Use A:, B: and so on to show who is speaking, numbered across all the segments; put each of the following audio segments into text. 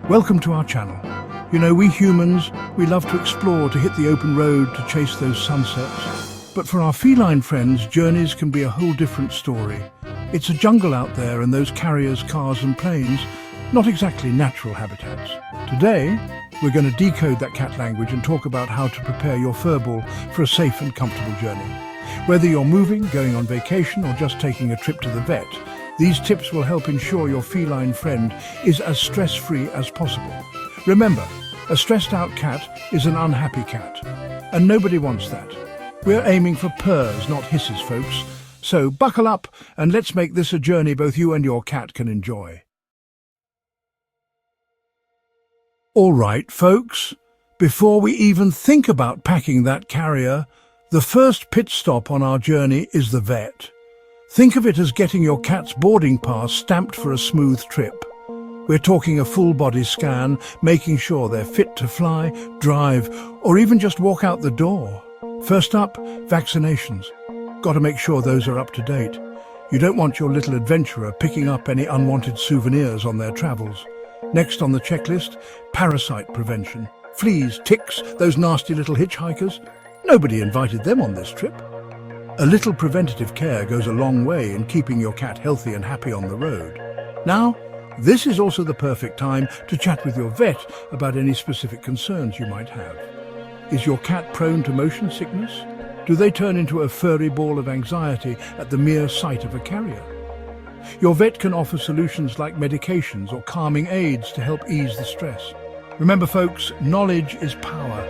A: Welcome to our channel. You know, we humans, we love to explore, to hit the open road, to chase those sunsets. But for our feline friends, journeys can be a whole different story. It's a jungle out there, and those carriers, cars and planes, not exactly natural habitats. Today, we're going to decode that cat language and talk about how to prepare your furball for a safe and comfortable journey. Whether you're moving, going on vacation, or just taking a trip to the vet, these tips will help ensure your feline friend is as stress-free as possible. Remember, a stressed-out cat is an unhappy cat, and nobody wants that. We're aiming for purrs, not hisses, folks. So buckle up and let's make this a journey both you and your cat can enjoy. All right, folks, before we even think about packing that carrier, the first pit stop on our journey is the vet. Think of it as getting your cat's boarding pass stamped for a smooth trip. We're talking a full-body scan, making sure they're fit to fly, drive, or even just walk out the door. First up, vaccinations. Got to make sure those are up to date. You don't want your little adventurer picking up any unwanted souvenirs on their travels. Next on the checklist, parasite prevention. Fleas, ticks, those nasty little hitchhikers. Nobody invited them on this trip. A little preventative care goes a long way in keeping your cat healthy and happy on the road. Now, this is also the perfect time to chat with your vet about any specific concerns you might have. Is your cat prone to motion sickness? Do they turn into a furry ball of anxiety at the mere sight of a carrier? Your vet can offer solutions like medications or calming aids to help ease the stress. Remember, folks, knowledge is power.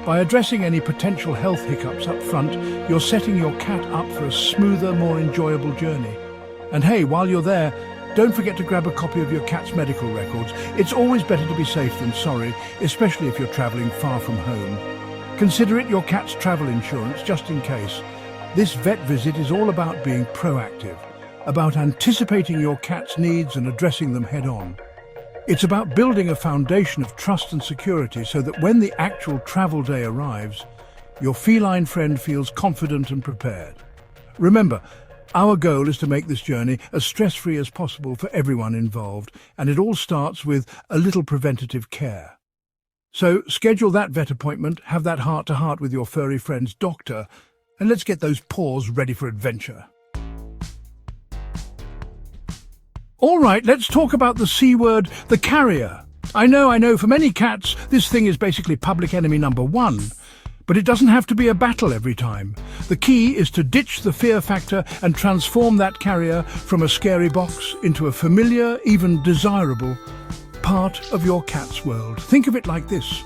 A: By addressing any potential health hiccups up front, you're setting your cat up for a smoother, more enjoyable journey. And hey, while you're there, don't forget to grab a copy of your cat's medical records. It's always better to be safe than sorry, especially if you're traveling far from home. Consider it your cat's travel insurance, just in case. This vet visit is all about being proactive, about anticipating your cat's needs and addressing them head-on. It's about building a foundation of trust and security so that when the actual travel day arrives, your feline friend feels confident and prepared. Remember, our goal is to make this journey as stress-free as possible for everyone involved, and it all starts with a little preventative care. So schedule that vet appointment, have that heart-to-heart with your furry friend's doctor, and let's get those paws ready for adventure. All right, let's talk about the C word, the carrier. I know, for many cats, this thing is basically public enemy number one. But it doesn't have to be a battle every time. The key is to ditch the fear factor and transform that carrier from a scary box into a familiar, even desirable part of your cat's world. Think of it like this.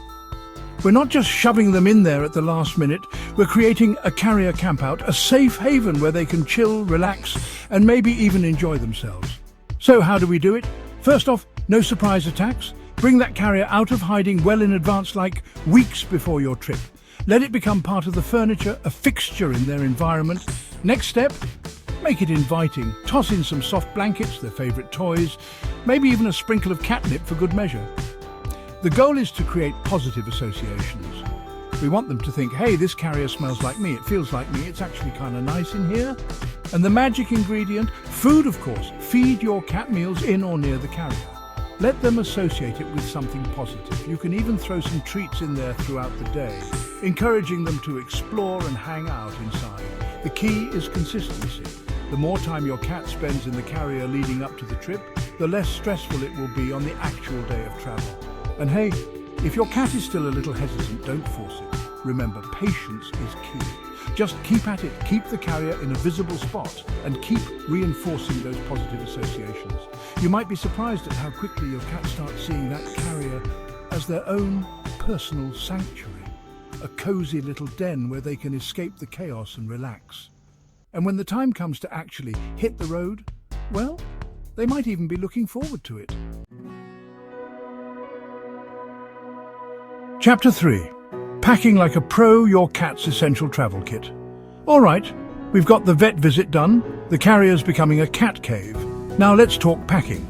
A: We're not just shoving them in there at the last minute, we're creating a carrier campout, a safe haven where they can chill, relax, and maybe even enjoy themselves. So how do we do it? First off, no surprise attacks. Bring that carrier out of hiding well in advance, like weeks before your trip. Let it become part of the furniture, a fixture in their environment. Next step, make it inviting. Toss in some soft blankets, their favourite toys, maybe even a sprinkle of catnip for good measure. The goal is to create positive associations. We want them to think, hey, this carrier smells like me, it feels like me, it's actually kind of nice in here. And the magic ingredient, food of course. Feed your cat meals in or near the carrier. Let them associate it with something positive. You can even throw some treats in there throughout the day, encouraging them to explore and hang out inside. The key is consistency. The more time your cat spends in the carrier leading up to the trip, the less stressful it will be on the actual day of travel. And hey, if your cat is still a little hesitant, don't force it. Remember, patience is key. Just keep at it, keep the carrier in a visible spot, and keep reinforcing those positive associations. You might be surprised at how quickly your cat starts seeing that carrier as their own personal sanctuary, a cozy little den where they can escape the chaos and relax. And when the time comes to actually hit the road, well, they might even be looking forward to it. Chapter 3. Packing like a pro, your cat's essential travel kit. All right, we've got the vet visit done, the carrier's becoming a cat cave. Now let's talk packing,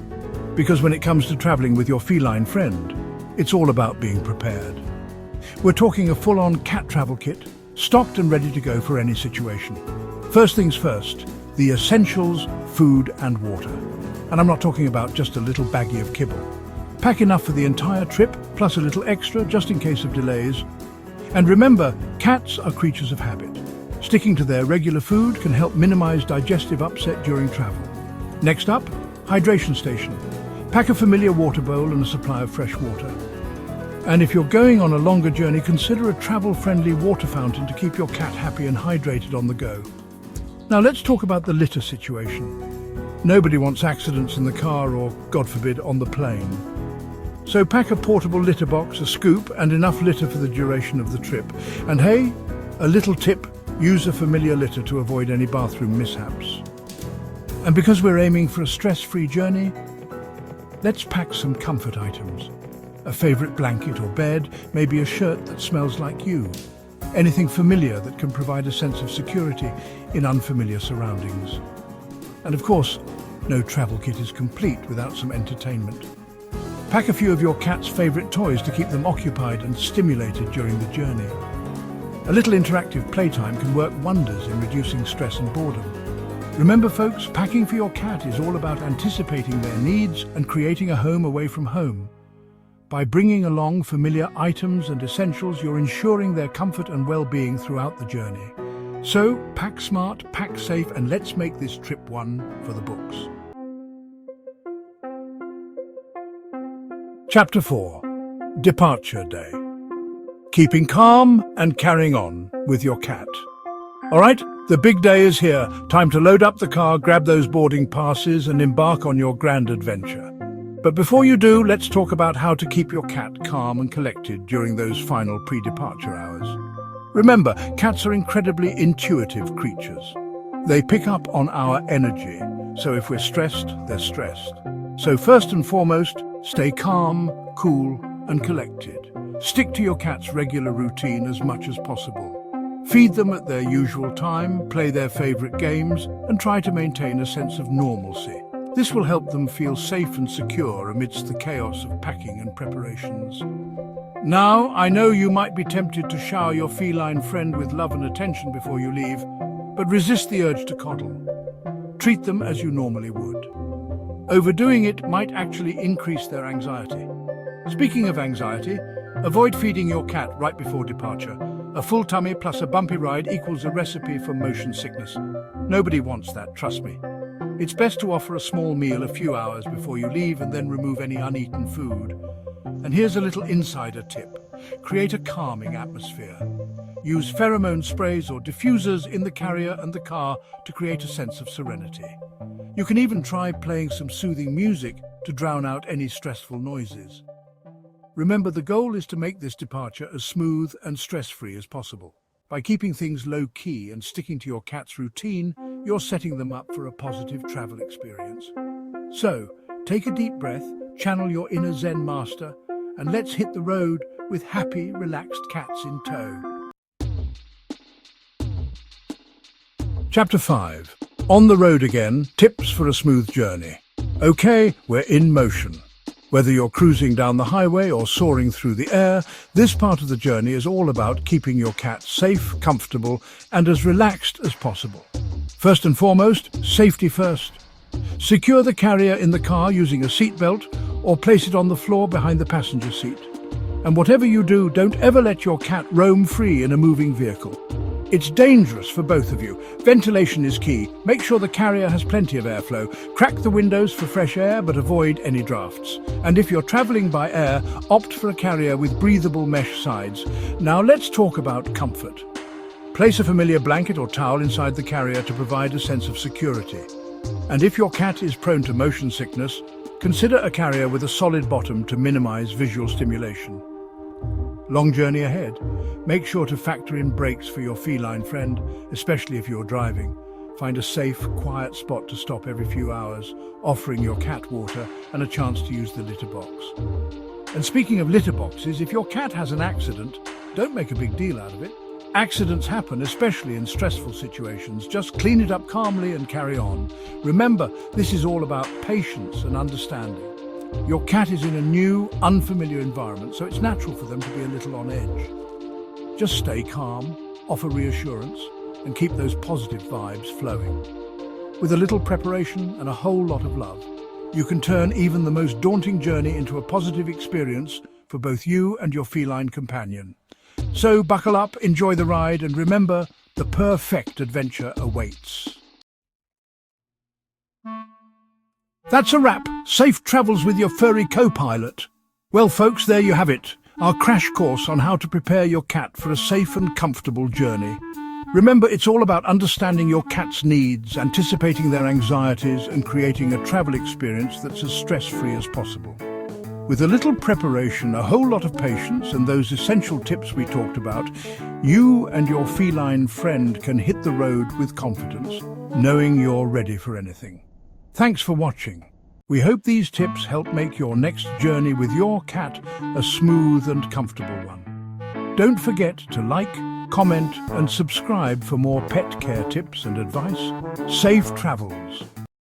A: because when it comes to traveling with your feline friend, it's all about being prepared. We're talking a full-on cat travel kit, stocked and ready to go for any situation. First things first, the essentials, food and water. And I'm not talking about just a little baggie of kibble. Pack enough for the entire trip, plus a little extra just in case of delays. And remember, cats are creatures of habit. Sticking to their regular food can help minimize digestive upset during travel. Next up, hydration station. Pack a familiar water bowl and a supply of fresh water. And if you're going on a longer journey, consider a travel-friendly water fountain to keep your cat happy and hydrated on the go. Now let's talk about the litter situation. Nobody wants accidents in the car or, God forbid, on the plane. So pack a portable litter box, a scoop, and enough litter for the duration of the trip. And hey, a little tip, use a familiar litter to avoid any bathroom mishaps. And because we're aiming for a stress-free journey, let's pack some comfort items. A favorite blanket or bed, maybe a shirt that smells like you. Anything familiar that can provide a sense of security in unfamiliar surroundings. And of course, no travel kit is complete without some entertainment. Pack a few of your cat's favorite toys to keep them occupied and stimulated during the journey. A little interactive playtime can work wonders in reducing stress and boredom. Remember folks, packing for your cat is all about anticipating their needs and creating a home away from home. By bringing along familiar items and essentials, you're ensuring their comfort and well-being throughout the journey. So, pack smart, pack safe, and let's make this trip one for the books. Chapter 4. Departure Day. Keeping calm and carrying on with your cat. All right, the big day is here. Time to load up the car, grab those boarding passes, and embark on your grand adventure. But before you do, let's talk about how to keep your cat calm and collected during those final pre-departure hours. Remember, cats are incredibly intuitive creatures. They pick up on our energy, so if we're stressed, they're stressed. So first and foremost, stay calm, cool, and collected. Stick to your cat's regular routine as much as possible. Feed them at their usual time, play their favorite games, and try to maintain a sense of normalcy. This will help them feel safe and secure amidst the chaos of packing and preparations. Now, I know you might be tempted to shower your feline friend with love and attention before you leave, but resist the urge to coddle. Treat them as you normally would. Overdoing it might actually increase their anxiety. Speaking of anxiety, avoid feeding your cat right before departure. A full tummy plus a bumpy ride equals a recipe for motion sickness. Nobody wants that, trust me. It's best to offer a small meal a few hours before you leave and then remove any uneaten food. And here's a little insider tip. Create a calming atmosphere. Use pheromone sprays or diffusers in the carrier and the car to create a sense of serenity. You can even try playing some soothing music to drown out any stressful noises. Remember, the goal is to make this departure as smooth and stress-free as possible. By keeping things low-key and sticking to your cat's routine, you're setting them up for a positive travel experience. So, take a deep breath, channel your inner Zen master, and let's hit the road with happy, relaxed cats in tow. Chapter 5. On the road again, tips for a smooth journey. Okay, we're in motion. Whether you're cruising down the highway or soaring through the air, this part of the journey is all about keeping your cat safe, comfortable, and as relaxed as possible. First and foremost, safety first. Secure the carrier in the car using a seatbelt or place it on the floor behind the passenger seat. And whatever you do, don't ever let your cat roam free in a moving vehicle. It's dangerous for both of you. Ventilation is key. Make sure the carrier has plenty of airflow. Crack the windows for fresh air, but avoid any drafts. And if you're traveling by air, opt for a carrier with breathable mesh sides. Now let's talk about comfort. Place a familiar blanket or towel inside the carrier to provide a sense of security. And if your cat is prone to motion sickness, consider a carrier with a solid bottom to minimize visual stimulation. Long journey ahead. Make sure to factor in breaks for your feline friend, especially if you're driving. Find a safe, quiet spot to stop every few hours, offering your cat water and a chance to use the litter box. And speaking of litter boxes, if your cat has an accident, don't make a big deal out of it. Accidents happen, especially in stressful situations. Just clean it up calmly and carry on. Remember, this is all about patience and understanding. Your cat is in a new, unfamiliar environment, so it's natural for them to be a little on edge. Just stay calm, offer reassurance, and keep those positive vibes flowing. With a little preparation and a whole lot of love, you can turn even the most daunting journey into a positive experience for both you and your feline companion. So buckle up, enjoy the ride, and remember, the perfect adventure awaits. That's a wrap. Safe travels with your furry co-pilot. Well, folks, there you have it. Our crash course on how to prepare your cat for a safe and comfortable journey. Remember, it's all about understanding your cat's needs, anticipating their anxieties, and creating a travel experience that's as stress-free as possible. With a little preparation, a whole lot of patience, and those essential tips we talked about, you and your feline friend can hit the road with confidence, knowing you're ready for anything. Thanks for watching. We hope these tips help make your next journey with your cat a smooth and comfortable one. Don't forget to like, comment, and subscribe for more pet care tips and advice. Safe travels!